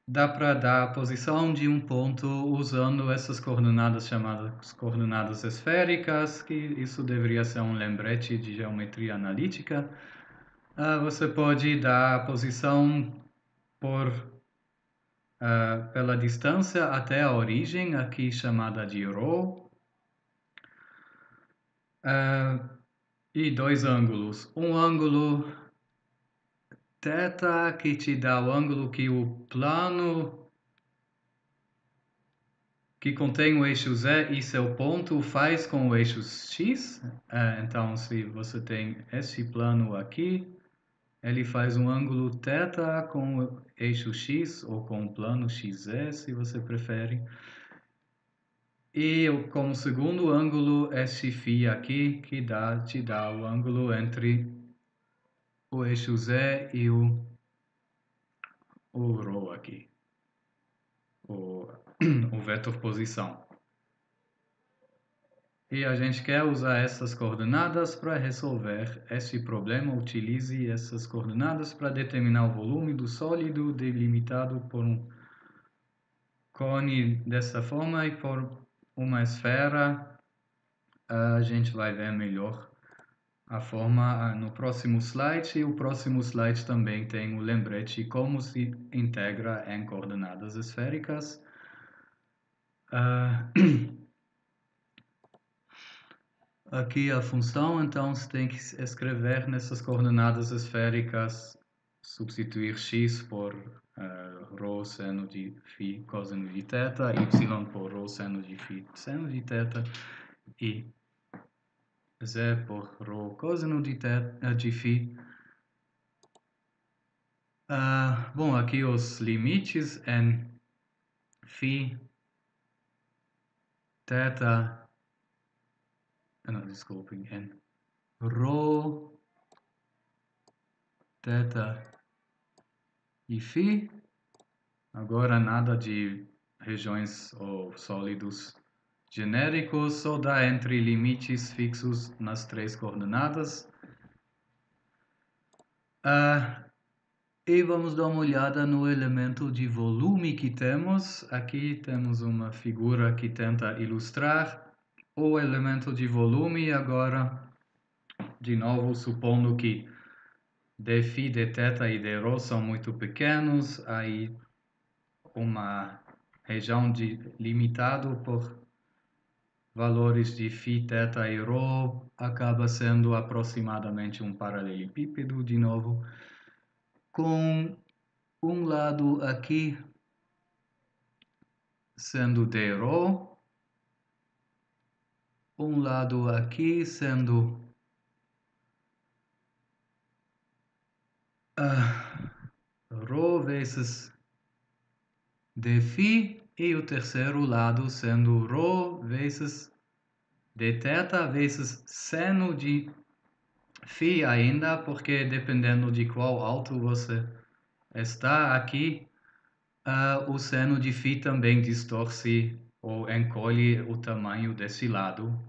Dá para dar a posição de um ponto usando essas coordenadas chamadas coordenadas esféricas, que isso deveria ser um lembrete de geometria analítica. Você pode dar a posição pela distância até a origem, aqui chamada de ρ, e dois ângulos. Um ângulo θ, que te dá o ângulo que o plano que contém o eixo Z e seu ponto faz com o eixo X. Então, se você tem esse plano aqui, ele faz um ângulo θ com o eixo X, ou com o plano XZ, se você prefere. E como segundo ângulo, este φ aqui, que te dá o ângulo entre o eixo Z e o ρ aqui, o vetor posição. E a gente quer usar essas coordenadas para resolver esse problema. Utilize essas coordenadas para determinar o volume do sólido delimitado por um cone dessa forma e por uma esfera. A gente vai ver melhor a forma no próximo slide. E o próximo slide também tem o lembrete como se integra em coordenadas esféricas. Aqui a função, então você tem que escrever nessas coordenadas esféricas, substituir x por ρ seno de φ cosseno de θ, y por ρ seno de φ seno de θ e z por ρ cosseno de φ. Bom, aqui os limites em φ, θ, não, desculpem, em ρ, θ e φ. Agora nada de regiões ou sólidos genéricos, só dá entre limites fixos nas três coordenadas. E vamos dar uma olhada no elemento de volume que temos. Aqui temos uma figura que tenta ilustrar o elemento de volume. Agora, de novo, supondo que dφ, dθ e dρ são muito pequenos, aí uma região limitado por valores de φ, θ e ρ acaba sendo aproximadamente um paralelepípedo, de novo, com um lado aqui sendo dρ, um lado aqui sendo ρ vezes dφ, e o terceiro lado sendo ρ vezes dθ vezes seno de φ ainda, porque dependendo de qual alto você está aqui, o seno de φ também distorce ou encolhe o tamanho desse lado.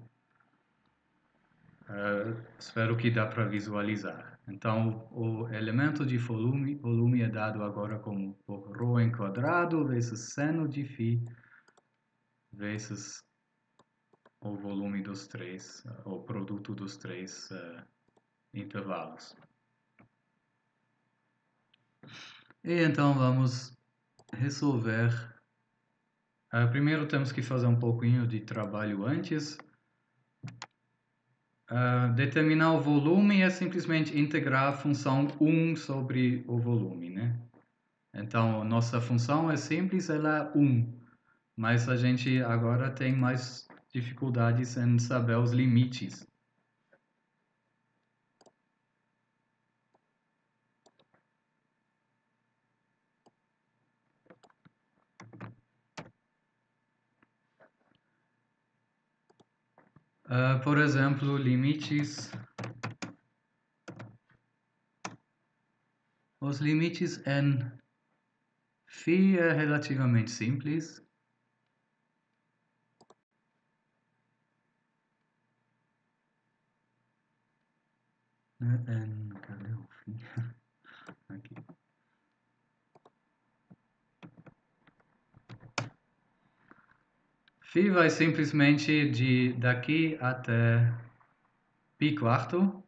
Espero que dá para visualizar. Então, o elemento de volume é dado agora como por ρ em quadrado vezes seno de φ vezes o volume dos três, o produto dos três intervalos. E então vamos resolver. Primeiro temos que fazer um pouquinho de trabalho antes. Determinar o volume é simplesmente integrar a função 1 sobre o volume, né? Então, nossa função é simples, ela é 1. Mas a gente agora tem mais dificuldades em saber os limites. Por exemplo, limites. Os limites em φ é relativamente simples. Cadê o φ? Aqui. Φ vai simplesmente daqui até π quarto.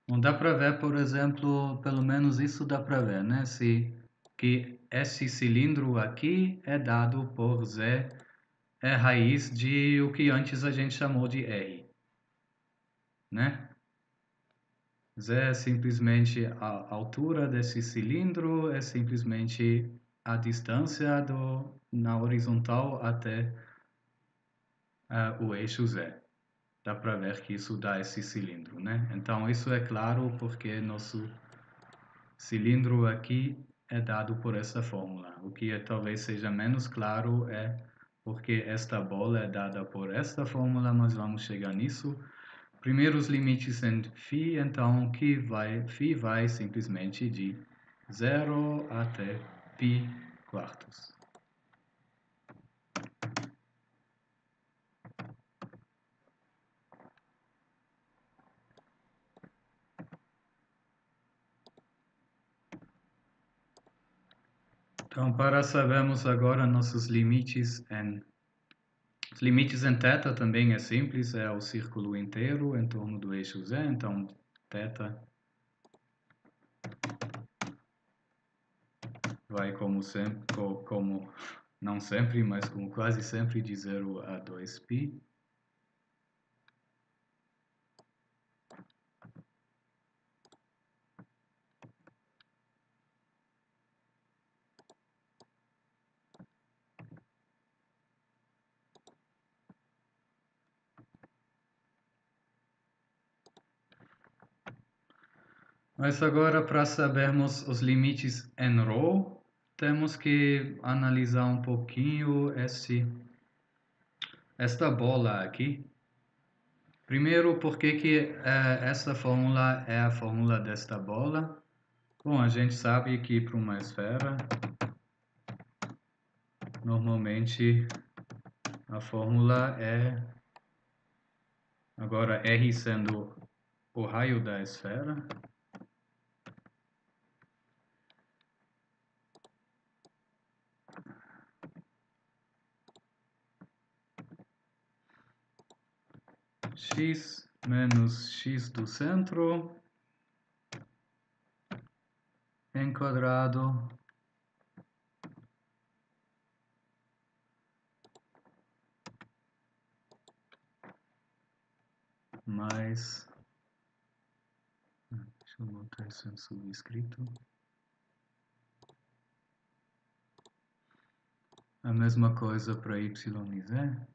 Não dá para ver, por exemplo, pelo menos isso dá para ver, né? Que esse cilindro aqui é dado por Z, é raiz de o que antes a gente chamou de R, né? Z é simplesmente a altura desse cilindro, é simplesmente a distância na horizontal até o eixo Z. Dá para ver que isso dá esse cilindro, né? Então isso é claro porque nosso cilindro aqui é dado por essa fórmula. O que talvez seja menos claro é porque esta bola é dada por esta fórmula, mas vamos chegar nisso. Primeiro os limites em φ, então φ vai simplesmente de 0 até π quartos. Então, para sabermos agora nossos limites em... Os limites em θ também é simples, é o círculo inteiro em torno do eixo Z, então θ vai como sempre, não sempre, mas como quase sempre de 0 a 2π. Mas agora, para sabermos os limites em ρ, temos que analisar um pouquinho esta bola aqui. Primeiro, por que essa fórmula é a fórmula desta bola? Bom, a gente sabe que para uma esfera, normalmente a fórmula é, agora R sendo o raio da esfera, x menos x do centro em quadrado mais... Deixa eu botar isso em subscrito. A mesma coisa para y e z.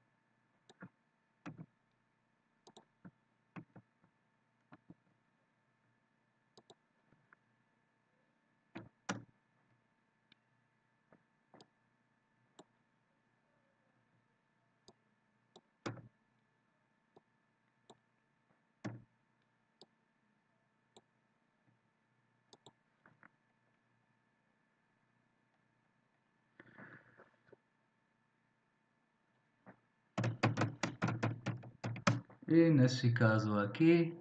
E nesse caso aqui,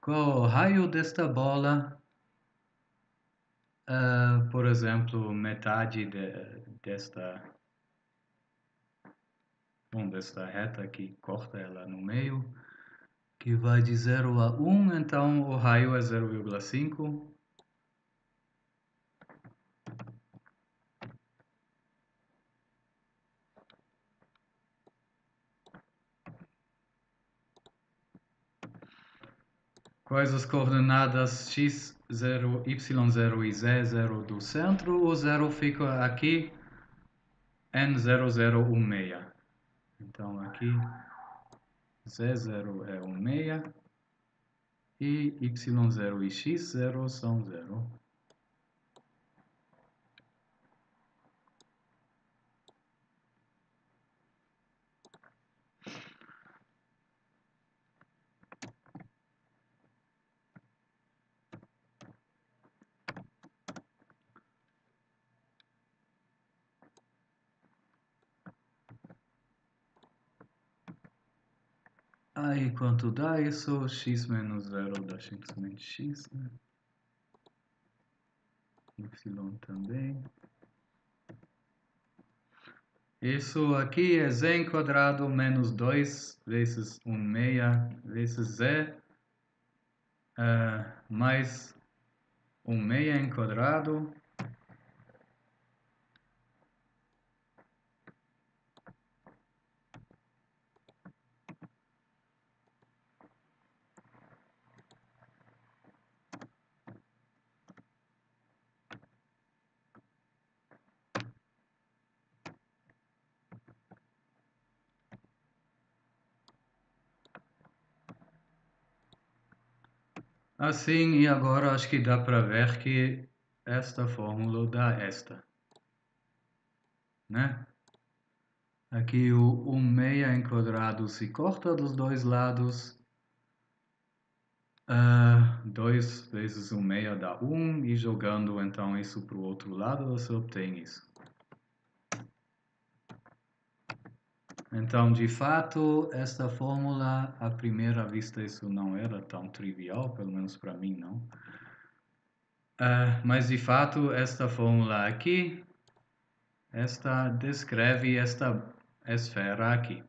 qual o raio desta bola? Por exemplo, metade desta reta que corta ela no meio, que vai de 0 a 1, então o raio é 0,5. Quais as coordenadas x0, y0 e z0 do centro? O zero fica aqui em 0016. Então aqui z0 é 16 e y0 e x0 são 0. Aí quanto dá isso? X menos 0 dá simplesmente x, né? Y também. Isso aqui é z quadrado menos 2 vezes 1 meia vezes z mais 1 meia em quadrado. Assim, e agora acho que dá para ver que esta fórmula dá esta, né? Aqui o 1 meia em quadrado se corta dos dois lados. 2 vezes 1 meia dá 1, e jogando então isso para o outro lado, você obtém isso. Então, de fato, esta fórmula, à primeira vista, isso não era tão trivial, pelo menos para mim, não. Mas, de fato, esta fórmula aqui, esta descreve esta esfera aqui.